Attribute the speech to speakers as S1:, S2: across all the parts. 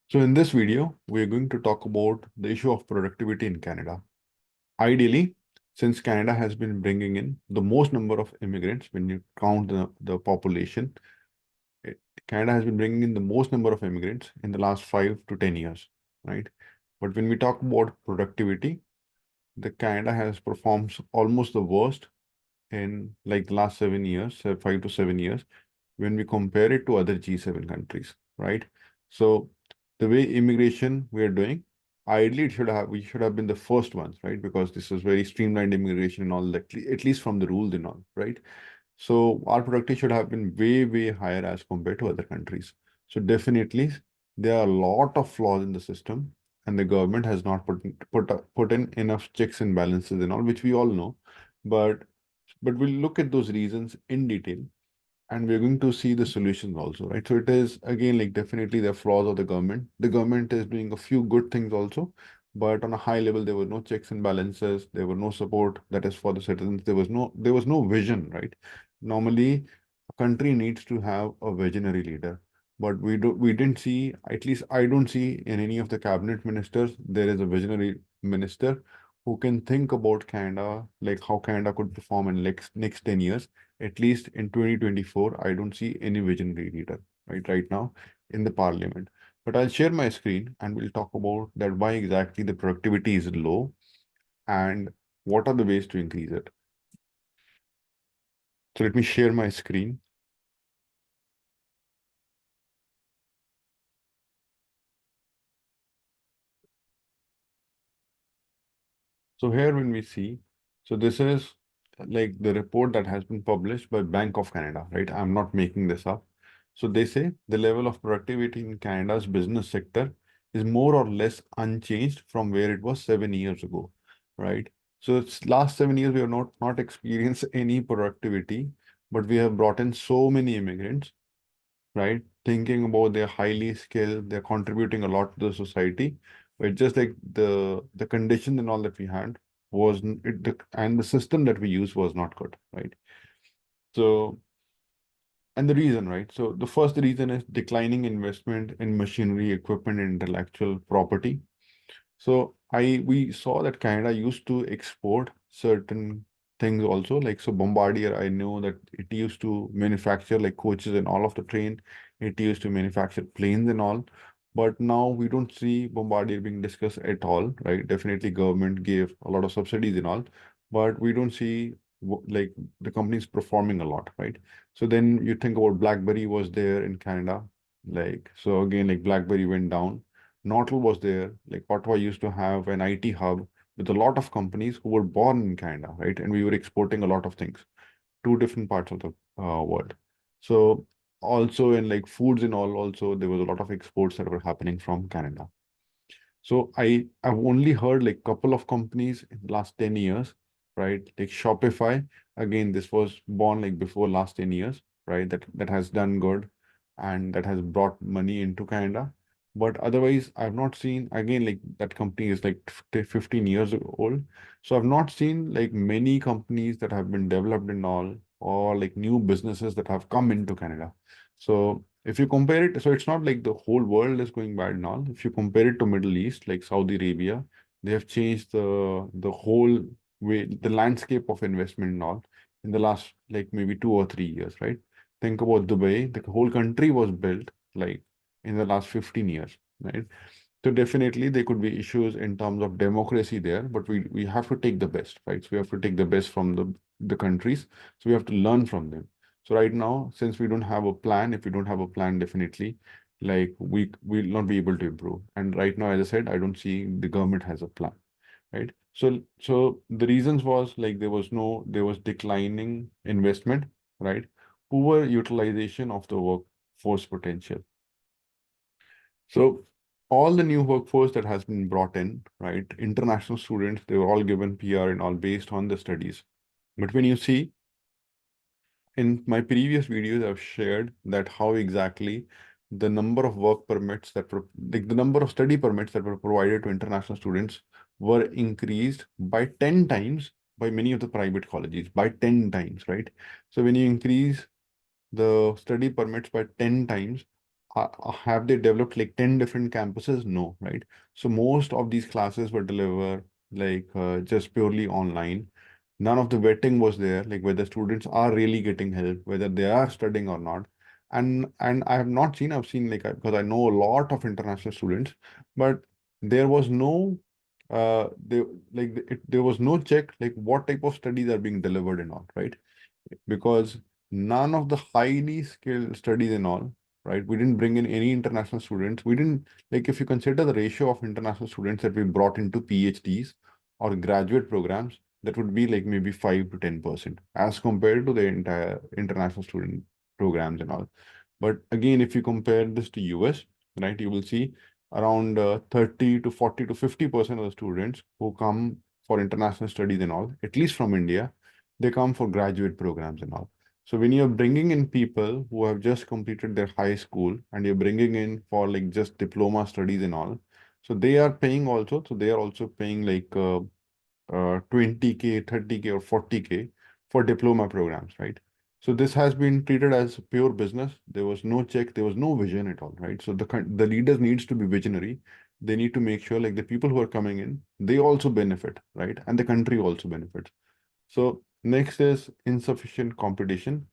S1: So in this video, we're going to talk about the issue of productivity in Canada. Ideally, since Canada has been bringing in the most number of immigrants, when you count the population, it, Canada has been bringing in the most number of immigrants in the last 5 to 10 years, right? But when we talk about productivity, the Canada has performed almost the worst in like the last 7 years, 5 to 7 years, when we compare it to other G7 countries, right? So the way immigration we are doing, ideally we should have been the first ones, right? Because this is very streamlined immigration and all that, at least from the rules and all, right? So our productivity should have been way, way higher as compared to other countries. So definitely there are a lot of flaws in the system, and the government has not put in enough checks and balances and all, which we all know. But we'll look at those reasons in detail, and we're going to see the solutions also, right? So it is again like definitely the flaws of the government. The government is doing a few good things also, but on a high level, there were no checks and balances. There were no support that is for the citizens. There was no vision, right? Normally, a country needs to have a visionary leader, but we didn't see, at least I don't see in any of the cabinet ministers, there is a visionary minister who can think about Canada, like how Canada could perform in next 10 years. At least in 2024, I don't see any visionary leader right now in the parliament. But I'll share my screen and we'll talk about that why exactly the productivity is low and what are the ways to increase it. So let me share my screen. So here when we see, so this is like the report that has been published by Bank of Canada, right? I'm not making this up. So they say the level of productivity in Canada's business sector is more or less unchanged from where it was 7 years ago, right? So it's last 7 years we have not experienced any productivity, but we have brought in so many immigrants, right? Thinking about they're highly skilled, they're contributing a lot to the society. But just like the condition and all that we had was and the system that we used was not good, right? So and the reason, right? So the first reason is declining investment in machinery, equipment, and intellectual property. So we saw that Canada used to export certain things also. Like so Bombardier, I know that it used to manufacture like coaches and all of the train. It used to manufacture planes and all. But now we don't see Bombardier being discussed at all, right? Definitely government gave a lot of subsidies and all, but we don't see like the companies performing a lot, right? So then you think about BlackBerry was there in Canada. Like so again, like BlackBerry went down. Nortel was there. Like Ottawa used to have an IT hub with a lot of companies who were born in Canada, right? And we were exporting a lot of things to different parts of the world. So also in like foods and all, also there was a lot of exports that were happening from Canada. So I've only heard like couple of companies in the last 10 years, right? Like Shopify, again, this was born like before last 10 years, right? That has done good and that has brought money into Canada. But otherwise, I've not seen again like that company is like 15 years old. So I've not seen like many companies that have been developed and all, or like new businesses that have come into Canada. So if you compare it, so it's not like the whole world is going bad and all. If you compare it to Middle East, like Saudi Arabia, they have changed the whole way, the landscape of investment and all in the last like maybe 2 or 3 years, right? Think about Dubai, the whole country was built like in the last 15 years, right? So definitely there could be issues in terms of democracy there, but we have to take the best, right? So we have to take the best from the countries. So we have to learn from them. So right now, since we don't have a plan, if we don't have a plan, definitely, like we will not be able to improve. And right now, as I said, I don't see the government has a plan, right? So the reasons was like there was declining investment, right? Poor utilization of the workforce potential. So all the new workforce that has been brought in, right? International students, they were all given PR and all based on the studies. But when you see in my previous videos, I've shared that how exactly the number of work permits that were like the number of study permits that were provided to international students were increased by 10 times by many of the private colleges by 10 times, right? So when you increase the study permits by 10 times, have they developed like 10 different campuses? No, right? So most of these classes were delivered like just purely online. None of the vetting was there, like whether students are really getting help, whether they are studying or not. And I have not seen, I've seen like because I know a lot of international students, but there was no there there was no check like what type of studies are being delivered and all, right? Because none of the highly skilled studies and all, right? We didn't bring in any international students. We didn't, like, if you consider the ratio of international students that we brought into PhDs or graduate programs, that would be like maybe 5 to 10% as compared to the entire international student programs and all. But again, if you compare this to US, right, you will see around 30 to 40 to 50% of the students who come for international studies and all, at least from India, they come for graduate programs and all. So when you're bringing in people who have just completed their high school and you're bringing in for like just diploma studies and all, so they are paying also. So they are also paying like 20K, 30K, or 40K for diploma programs, right? So this has been treated as pure business. There was no check, there was no vision at all, right? So the leaders needs to be visionary. They need to make sure like the people who are coming in, they also benefit, right? And the country also benefits. So next is insufficient competition.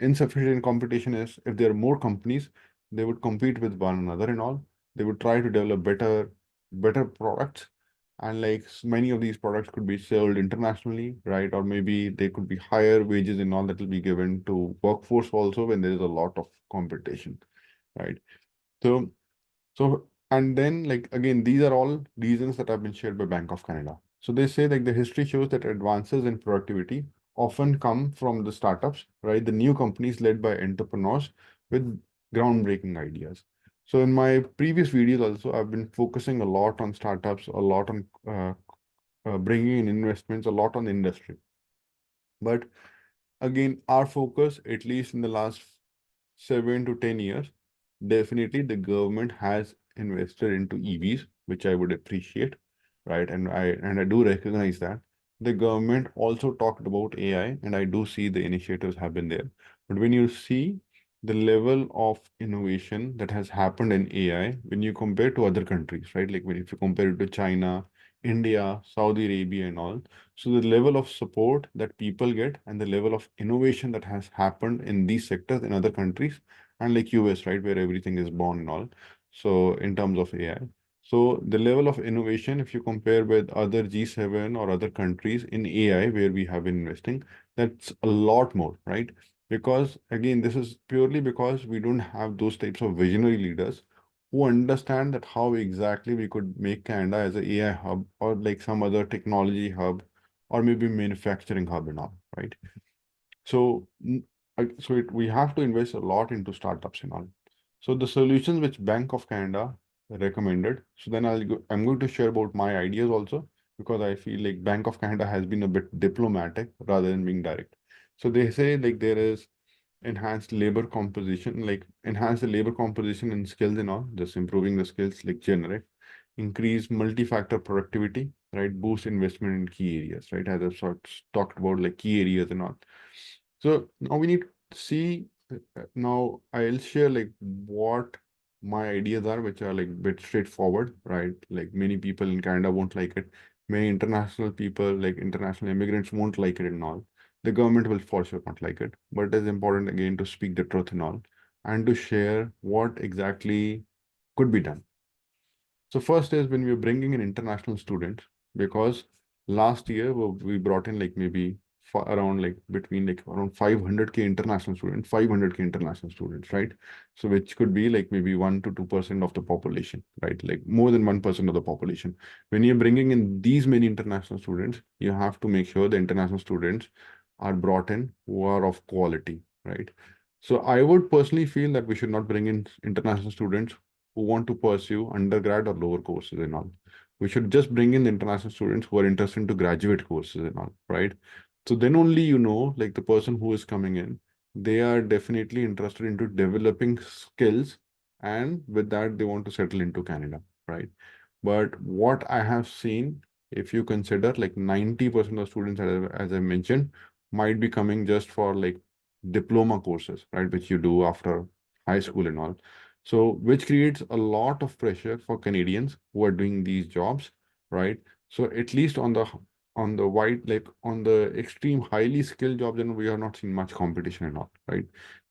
S1: Insufficient competition is if there are more companies, they would compete with one another and all. They would try to develop better products. And like many of these products could be sold internationally, right? Or maybe they could be higher wages and all that will be given to workforce also when there is a lot of competition, right? So and then like again, these are all reasons that have been shared by Bank of Canada. So they say like the history shows that advances in productivity often come from the startups, right? The new companies led by entrepreneurs with groundbreaking ideas. So in my previous videos also, I've been focusing a lot on startups, a lot on bringing in investments, a lot on industry. But again, our focus, at least in the last 7 to 10 years, definitely the government has invested into EVs, which I would appreciate, right? And I do recognize that. The government also talked about AI, and I do see the initiatives have been there. But when you see the level of innovation that has happened in AI, when you compare to other countries, right? Like when if you compare it to China, India, Saudi Arabia, and all, so the level of support that people get and the level of innovation that has happened in these sectors in other countries, and like US, right, where everything is born and all. So in terms of AI, so the level of innovation, if you compare with other G7 or other countries in AI where we have been investing, that's a lot more, right? Because again, this is purely because we don't have those types of visionary leaders who understand that how exactly we could make Canada as an AI hub or like some other technology hub or maybe manufacturing hub and all, right? So, we have to invest a lot into startups and all. So the solutions which Bank of Canada recommended. So then I'm going to share about my ideas also because I feel like Bank of Canada has been a bit diplomatic rather than being direct. So they say like there is enhanced labor composition, like enhance the labor composition and skills and all, just improving the skills like generate, increase multi-factor productivity, right? Boost investment in key areas, right? As I've sort of talked about like key areas and all. So now we need to see, now I'll share like what my ideas are, which are like bit straightforward, right? Like many people in Canada won't like it. Many international people, like international immigrants won't like it and all. The government will for sure not like it, but it is important again to speak the truth and all and to share what exactly could be done. So first is when we're bringing in international students, because last year we brought in like maybe around like between like around 500K international students, 500K international students, right? So which could be like maybe 1 to 2% of the population, right? Like more than 1% of the population. When you're bringing in these many international students, you have to make sure the international students are brought in who are of quality, right? So I would personally feel that we should not bring in international students who want to pursue undergrad or lower courses and all. We should just bring in the international students who are interested into graduate courses and all, right? So then only like the person who is coming in, they are definitely interested into developing skills, and with that they want to settle into Canada, right? But what I have seen, if you consider like 90% of students, as I mentioned, might be coming just for like diploma courses, right? Which you do after high school and all. So which creates a lot of pressure for Canadians who are doing these jobs, right? So at least on the white, like on the extreme highly skilled jobs, and we are not seeing much competition and all, right?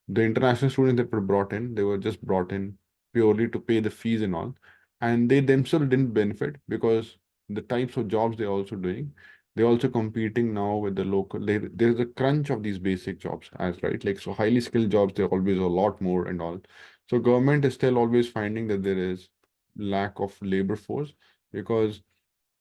S1: The international students that were brought in, they were just brought in purely to pay the fees and all, and they themselves didn't benefit because the types of jobs they're also doing, they're also competing now with the local. There's a crunch of these basic jobs as right, like so highly skilled jobs, they're always a lot more and all. So government is still always finding that there is lack of labor force because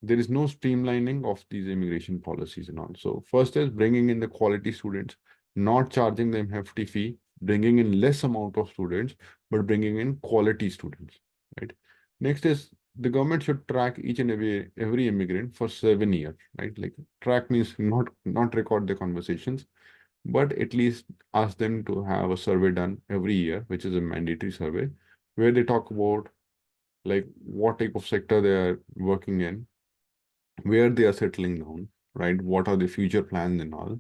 S1: there is no streamlining of these immigration policies and all. So first is bringing in the quality students, not charging them hefty fee, bringing in less amount of students, but bringing in quality students, right? Next is the government should track each and every immigrant for 7 years, right? Like track means not record the conversations, but at least ask them to have a survey done every year, which is a mandatory survey, where they talk about like what type of sector they are working in, where they are settling down, right? What are the future plans and all,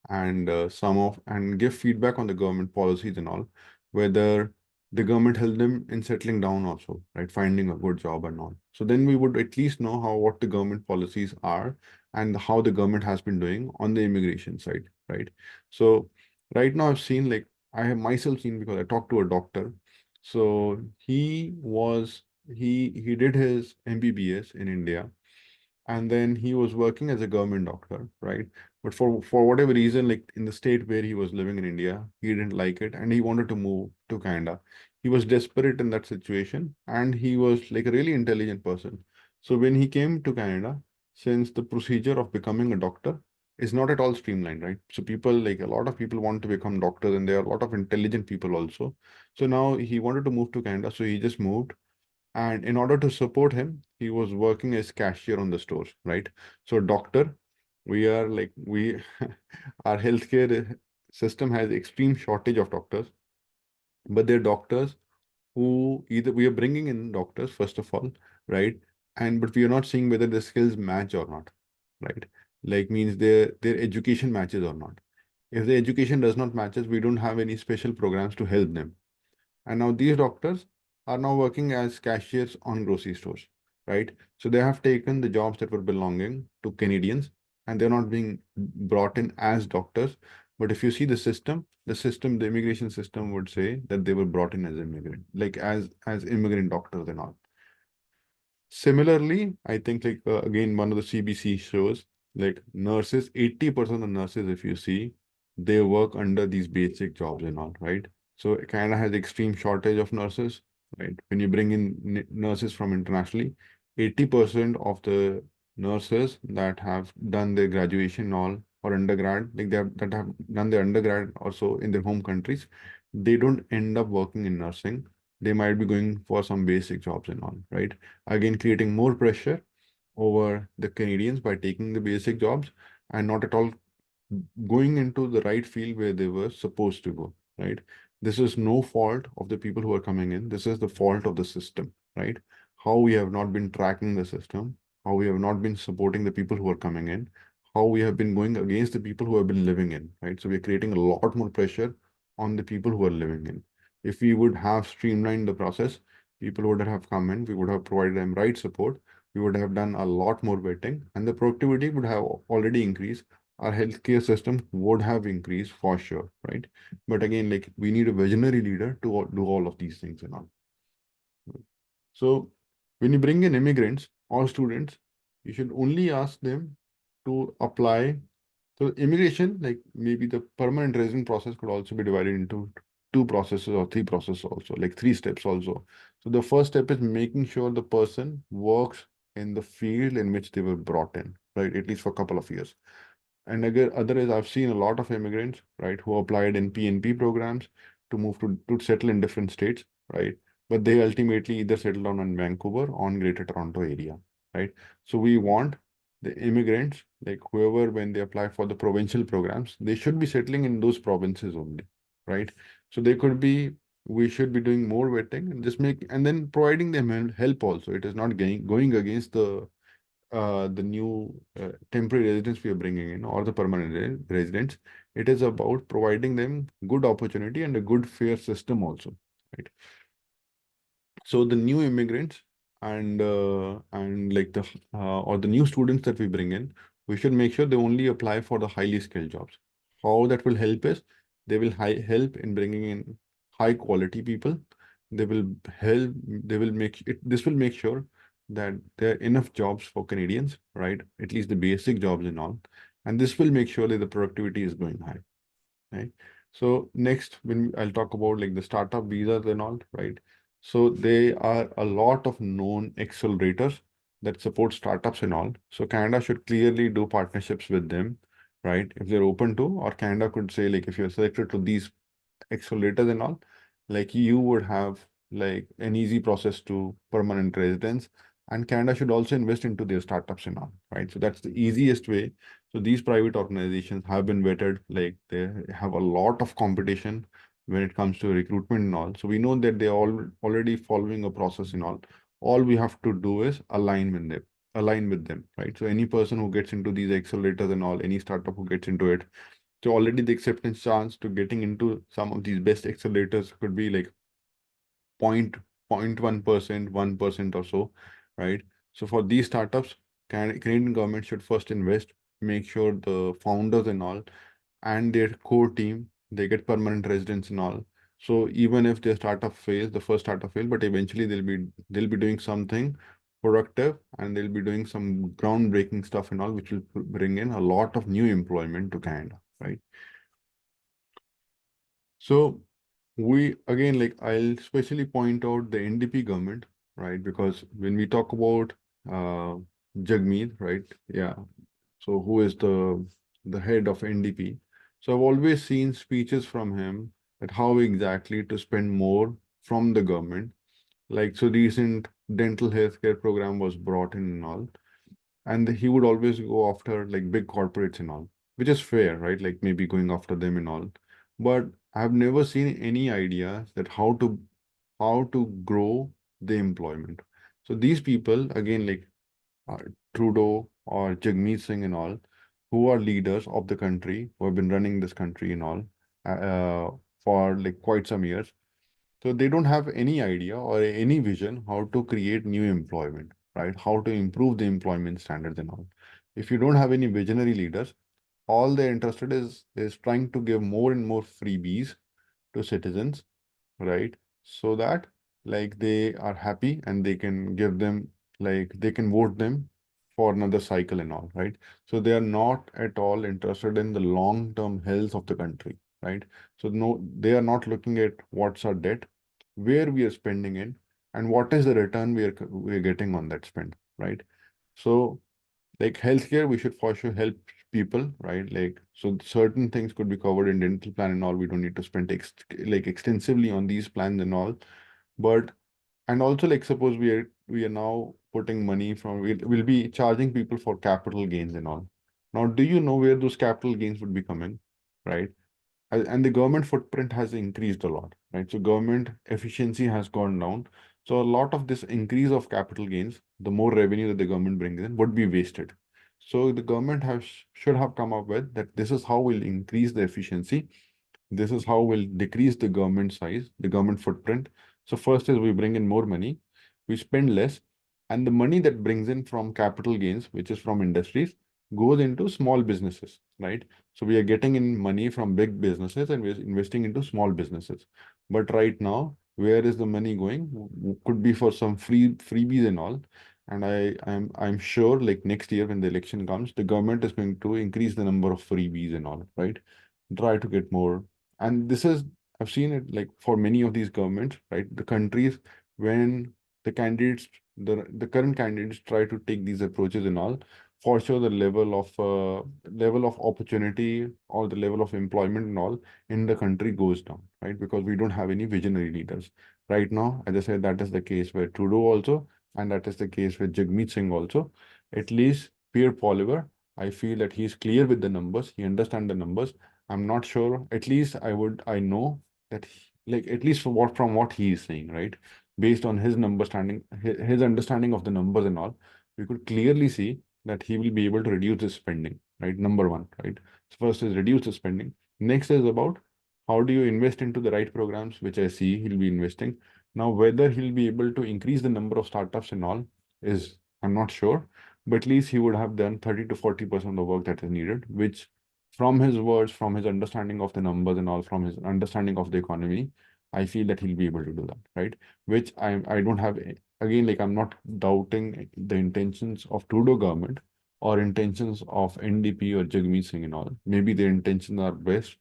S1: and and give feedback on the government policies and all, whether the government helped them in settling down also, right? Finding a good job and all. So then we would at least know how what the government policies are and how the government has been doing on the immigration side, right? So right now I've seen like I have myself seen because I talked to a doctor. So he did his MBBS in India, and then he was working as a government doctor, right? But for whatever reason, like in the state where he was living in India, he didn't like it and he wanted to move to Canada. He was desperate in that situation and he was like a really intelligent person. So when he came to Canada, since the procedure of becoming a doctor is not at all streamlined, right? So people, like a lot of people want to become doctors and there are a lot of intelligent people also. So now he wanted to move to Canada, so he just moved, and in order to support him, he was working as cashier on the stores, right? So doctor, we are like we our healthcare system has extreme shortage of doctors, but they're doctors who either we are bringing in doctors first of all, right? And but we are not seeing whether the skills match or not, right? Like means their education matches or not. If the education does not matches, we don't have any special programs to help them. And now these doctors are now working as cashiers on grocery stores, right? So they have taken the jobs that were belonging to Canadians and they're not being brought in as doctors. But if you see the immigration system would say that they were brought in as immigrant, like as immigrant doctors and all. Similarly, I think like again one of the CBC shows like nurses, 80% of nurses, if you see, they work under these basic jobs and all, right? So Canada has extreme shortage of nurses, right? When you bring in nurses from internationally, 80% of the nurses that have done their graduation all or undergrad, like that have done their undergrad also in their home countries, they don't end up working in nursing. They might be going for some basic jobs and all, right? Again creating more pressure over the Canadians by taking the basic jobs and not at all going into the right field where they were supposed to go, right? This is no fault of the people who are coming in. This is the fault of the system, right? How we have not been tracking the system, how we have not been supporting the people who are coming in, how we have been going against the people who have been living in, right? So we're creating a lot more pressure on the people who are living in. If we would have streamlined the process, people would have come in, we would have provided them right support, we would have done a lot more vetting, and the productivity would have already increased. Our healthcare system would have increased for sure, right? But again, like we need a visionary leader to do all of these things and all. So when you bring in immigrants or students, you should only ask them to apply. So immigration, like maybe the permanent resident process could also be divided into two processes or three processes also, like three steps also. So the first step is making sure the person works in the field in which they were brought in, right? At least for a couple of years. And again, other is I've seen a lot of immigrants, right, who applied in PNP programs to move to settle in different states, right? But they ultimately either settle down in Vancouver or in Greater Toronto area, right? So we want the immigrants, like whoever, when they apply for the provincial programs, they should be settling in those provinces only, right? So they could be, we should be doing more vetting and just make, and then providing them help also. It is not going against the new temporary residents we are bringing in or the permanent residents. It is about providing them good opportunity and a good fair system also, right? So the new immigrants and like the or the new students that we bring in, we should make sure they only apply for the highly skilled jobs. How that will help is they will help in bringing in high quality people. They will help. They will make it. This will make sure that there are enough jobs for Canadians, right? At least the basic jobs and all, and this will make sure that the productivity is going high, right? So next, when I'll talk about like the startup visas and all, right? So they are a lot of known accelerators that support startups and all. So Canada should clearly do partnerships with them, right? If they're open to, or Canada could say like if you're selected to these accelerators and all, like you would have like an easy process to permanent residence. And Canada should also invest into their startups and all, right? So that's the easiest way. So these private organizations have been vetted, like they have a lot of competition when it comes to recruitment and all. So we know that they're all already following a process and all. All we have to do is align with them, right? So any person who gets into these accelerators and all, any startup who gets into it, so already the acceptance chance to getting into some of these best accelerators could be like point 0.1%, 1% or so, right? So for these startups, Canadian government should first invest, make sure the founders and all and their core team, they get permanent residence and all. So even if their startup fails, the first startup fail, but eventually they'll be doing something productive and they'll be doing some groundbreaking stuff and all, which will bring in a lot of new employment to Canada, right? So we again, like I'll especially point out the NDP government, right? Because when we talk about uh, Jagmeet, right? Yeah. So who is the head of NDP? So I've always seen speeches from him that how exactly to spend more from the government. Like so, recent dental healthcare program was brought in and all, and he would always go after like big corporates and all, which is fair, right? Like maybe going after them and all. But I've never seen any idea that how to grow the employment. So these people, again, like uh, Trudeau or Jagmeet Singh and all, who are leaders of the country, who have been running this country and all for like quite some years. So they don't have any idea or any vision how to create new employment, right? How to improve the employment standards and all. If you don't have any visionary leaders, all they're interested is trying to give more and more freebies to citizens, right? So that like they are happy and they can give them like they can vote them for another cycle and all, right? So they are not at all interested in the long-term health of the country, right? So no, they are not looking at what's our debt, where we are spending it, and what is the return we are getting on that spend, right? So like healthcare, we should for sure help people, right? Like so certain things could be covered in dental plan and all. We don't need to spend like extensively on these plans and all. But and also like suppose we are now putting money from we'll be charging people for capital gains and all. Now, do you know where those capital gains would be coming, right? And the government footprint has increased a lot, right? So government efficiency has gone down. So a lot of this increase of capital gains, the more revenue that the government brings in, would be wasted. So the government should have come up with that this is how we'll increase the efficiency. This is how we'll decrease the government size, the government footprint. So first is we bring in more money, we spend less, and the money that brings in from capital gains, which is from industries, goes into small businesses, right? So we are getting in money from big businesses and we're investing into small businesses. But right now, where is the money going? Could be for some freebies and all. And I'm sure like next year when the election comes, the government is going to increase the number of freebies and all, right? Try to get more. And this is, I've seen it like for many of these governments, right? The countries when the candidates, the current candidates try to take these approaches and all, for sure the level of opportunity or the level of employment and all in the country goes down, right? Because we don't have any visionary leaders. Right now, as I said, that is the case with Trudeau also, and that is the case with Jagmeet Singh also. At least Pierre Poliver, I feel that he's clear with the numbers, he understands the numbers. I'm not sure. At least I know that like at least from what he is saying, right? Based on his understanding, his understanding of the numbers and all, we could clearly see that he will be able to reduce his spending, right? Number one, right? So first is reduce the spending. Next is about how do you invest into the right programs, which I see he'll be investing. Now, whether he'll be able to increase the number of startups and all is, I'm not sure, but at least he would have done 30 to 40% of the work that is needed, which from his words, from his understanding of the numbers and all, from his understanding of the economy, I feel that he'll be able to do that, right? Which I don't have, again, like I'm not doubting the intentions of Trudeau government or intentions of NDP or Jagmeet Singh and all. Maybe their intentions are best,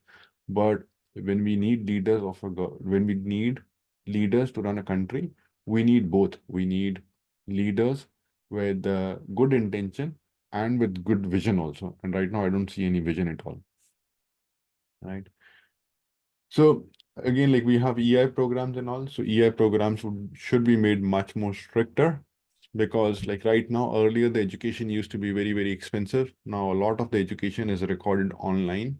S1: but when we need leaders of when we need leaders to run a country, we need both. We need leaders with good intention and with good vision also. And right now, I don't see any vision at all. Right. So again, like we have EI programs and all. So EI programs should be made much more stricter because like right now, earlier the education used to be very, very expensive. Now a lot of the education is recorded online.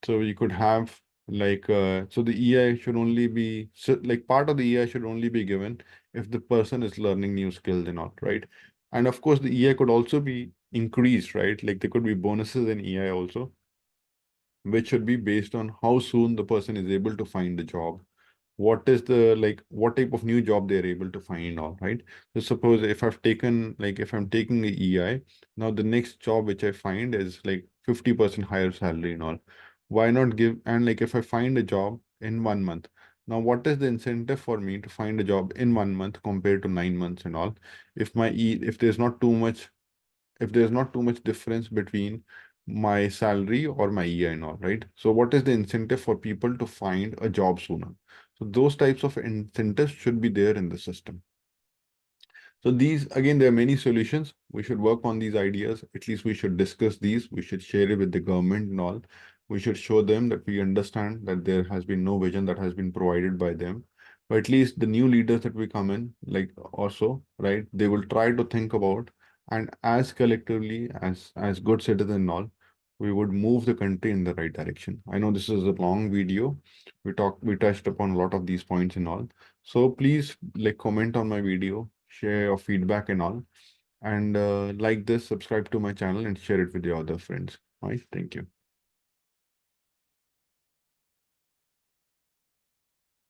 S1: So you could have like so the EI should only be so like part of the EI should only be given if the person is learning new skills and all, right? And of course the EI could also be increased, right? Like there could be bonuses in EI also, which should be based on how soon the person is able to find the job, what is the like what type of new job they're able to find, all right? So suppose if I've taken like if I'm taking the EI, now the next job which I find is like 50% higher salary and all. Why not give, and like if I find a job in 1 month, now what is the incentive for me to find a job in 1 month compared to 9 months and all? If my if there's not too much, if there's not too much difference between my salary or my EI and all, right? So what is the incentive for people to find a job sooner? So those types of incentives should be there in the system. So these, again, there are many solutions. We should work on these ideas. At least we should discuss these. We should share it with the government and all. We should show them that we understand that there has been no vision that has been provided by them. But at least the new leaders that we come in, like also, right, they will try to think about, and as collectively, as good citizens and all, we would move the country in the right direction. I know this is a long video. We touched upon a lot of these points and all. So please like comment on my video, share your feedback and all, and like this, subscribe to my channel and share it with your other friends. All right, thank you.